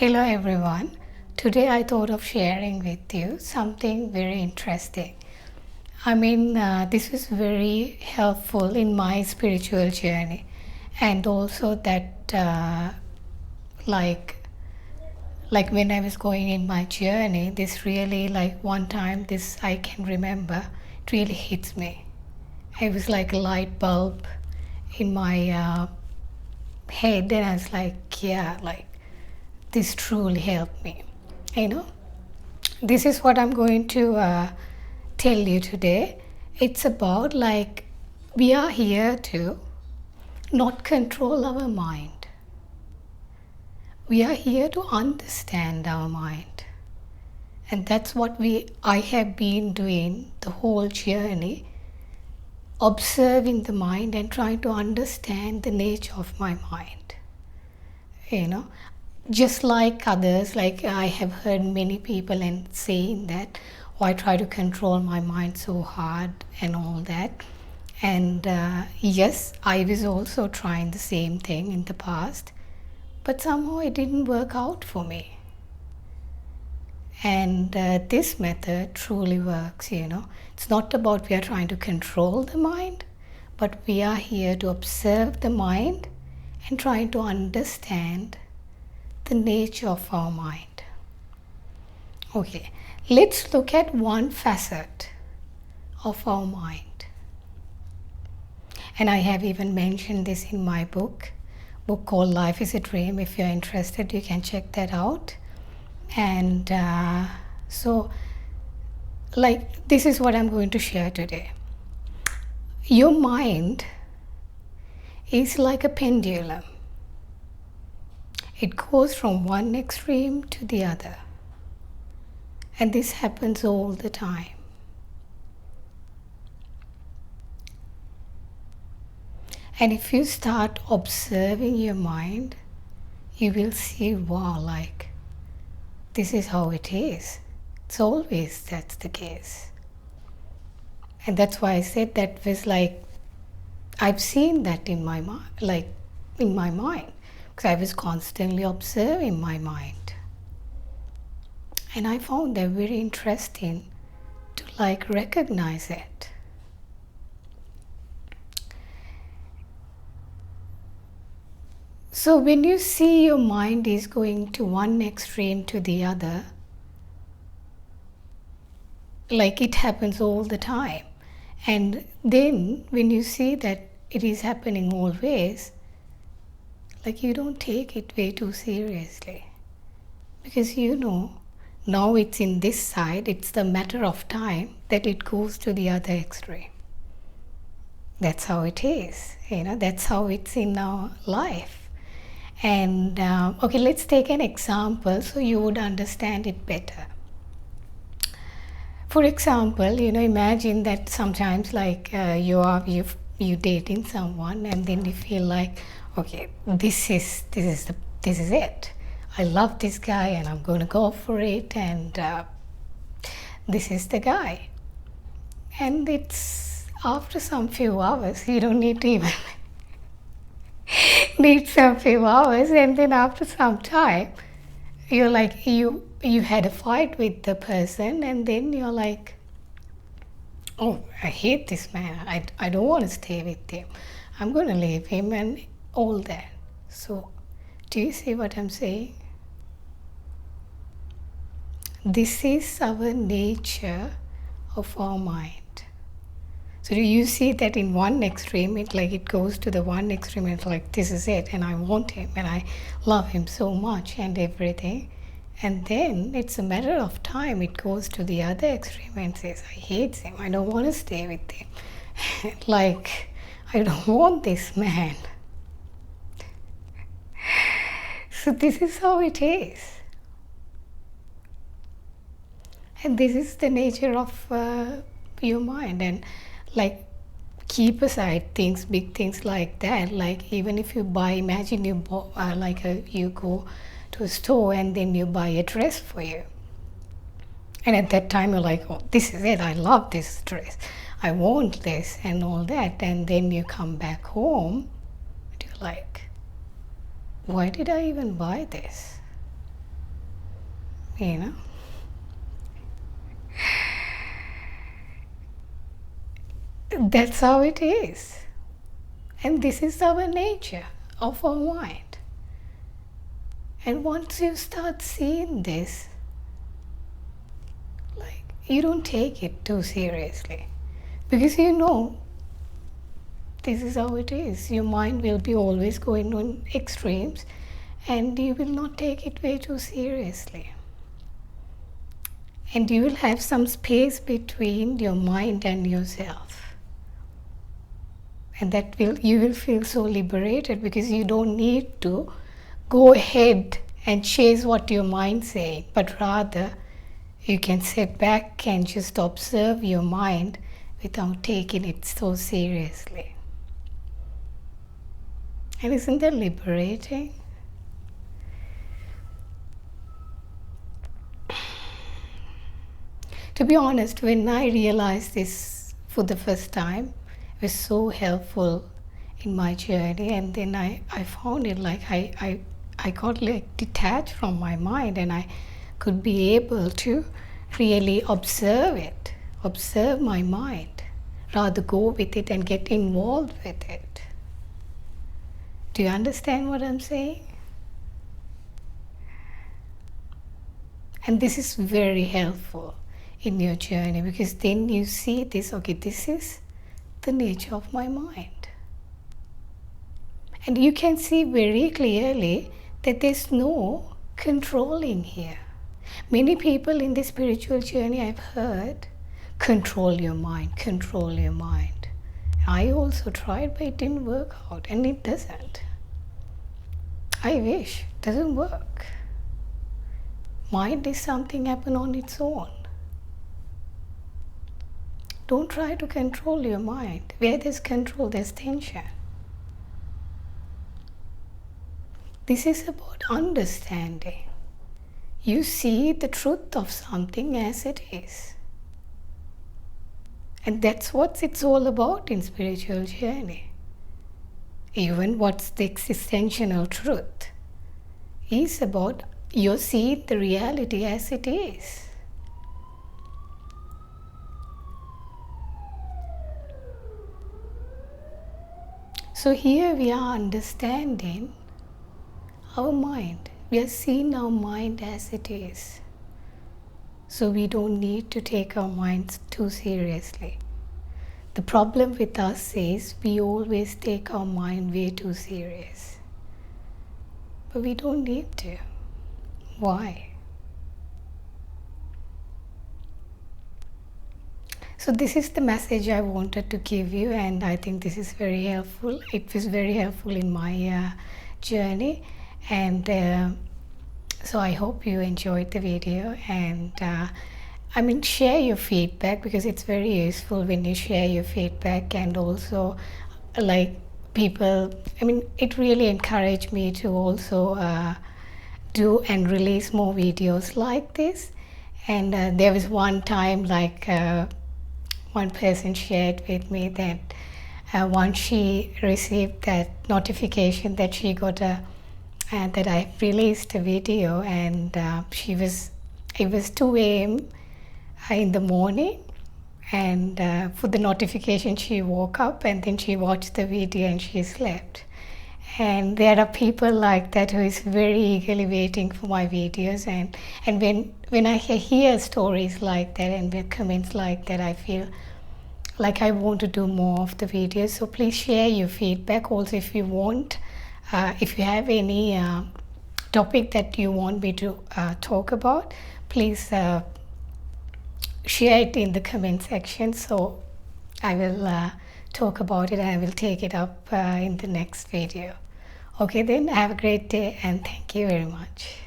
Hello everyone. Today I thought of sharing with you something very interesting. This is very helpful in my spiritual journey, and also that, like when I was going in my journey, this really like one time this I can remember, it really hits me. It was like a light bulb in my head, and I was like, yeah, like this truly helped me. You know, this is what I'm going to tell you today. It's about like we are here to not control our mind. We are here to understand our mind. And that's what I have been doing the whole journey, observing the mind and trying to understand the nature of my mind. You know, just like others, like I have heard many people and saying that, oh, I try to control my mind so hard and all that. And yes, I was also trying the same thing in the past, but somehow it didn't work out for me. And this method truly works, you know. It's not about we are trying to control the mind, but we are here to observe the mind and trying to understand the nature of our mind. Okay, let's look at one facet of our mind. And I have even mentioned this in my book called Life is a Dream. If you're interested, you can check that out. And this is what I'm going to share today. Your mind is like a pendulum. It goes from one extreme to the other. And this happens all the time. And if you start observing your mind, you will see, wow, like this is how it is. It's always that's the case. And that's why I said that was like, I've seen that in my mind, because I was constantly observing my mind. And I found that very interesting to like recognize it. So when you see your mind is going to one extreme to the other, like it happens all the time. And then when you see that it is happening always, like you don't take it way too seriously. Because you know, now it's in this side, it's the matter of time that it goes to the other extreme. That's how it is, you know, that's how it's in our life. And okay, let's take an example so you would understand it better. For example, you know, imagine that sometimes like you dating someone and then you feel like, okay, this is it. I love this guy and I'm going to go for it, and this is the guy. And it's after some few hours, you don't need to even need some few hours, and then after some time, you're like, you had a fight with the person, and then you're like, oh, I hate this man. I don't want to stay with him. I'm going to leave him and all that. So, do you see what I'm saying? This is our nature of our mind. So do you see that in one extreme, it goes to the one extreme, and it's like, this is it, and I want him, and I love him so much and everything. And then it's a matter of time, it goes to the other extreme and says, I hate him, I don't want to stay with him. Like, I don't want this man. So this is how it is. And this is the nature of your mind. And like, keep aside things, big things like that. Like, even if you buy, imagine you you go to a store and then you buy a dress for you. And at that time you're like, oh, this is it, I love this dress, I want this and all that. And then you come back home and you're like, why did I even buy this? you know. That's how it is. And this is our nature of our mind. And once you start seeing this, like, you don't take it too seriously. Because you know, this is how it is. Your mind will be always going on extremes, and you will not take it way too seriously. And you will have some space between your mind and yourself. And you will feel so liberated, because you don't need to go ahead and chase what your mind says, but rather you can sit back and just observe your mind without taking it so seriously. And isn't that liberating? To be honest, when I realized this for the first time, it was so helpful in my journey. And then I found it like I got like detached from my mind, and I could be able to really observe it, observe my mind, rather go with it and get involved with it. Do you understand what I'm saying? And this is very helpful in your journey, because then you see this, okay, this is the nature of my mind. And you can see very clearly that there's no controlling here. Many people in the spiritual journey I've heard, control your mind, control your mind. I also tried, but it didn't work out, and it doesn't. I wish it doesn't work. Mind is something happen on its own. Don't try to control your mind. Where there's control, there's tension. This is about understanding. You see the truth of something as it is. And that's what it's all about in spiritual journey. Even what's the existential truth is about you see the reality as it is. So here we are understanding our mind. We are seeing our mind as it is. So we don't need to take our minds too seriously. The problem with us is we always take our mind way too serious. But we don't need to. Why? So this is the message I wanted to give you, and I think this is very helpful. It was very helpful in my journey, and so I hope you enjoyed the video. And share your feedback, because it's very useful when you share your feedback. And also, like, people, it really encouraged me to also do and release more videos like this. And there was one time, like, one person shared with me that once she received that notification that she got that I released a video, and it was 2 a.m. In the morning, and for the notification she woke up, and then she watched the video and she slept. And there are people like that who is very eagerly waiting for my videos, and when I hear stories like that and the comments like that, I feel like I want to do more of the videos. So please share your feedback. Also, if you want, if you have any topic that you want me to talk about, please share it in the comment section. So I will talk about it, and I will take it up in the next video. Okay, then have a great day, and thank you very much.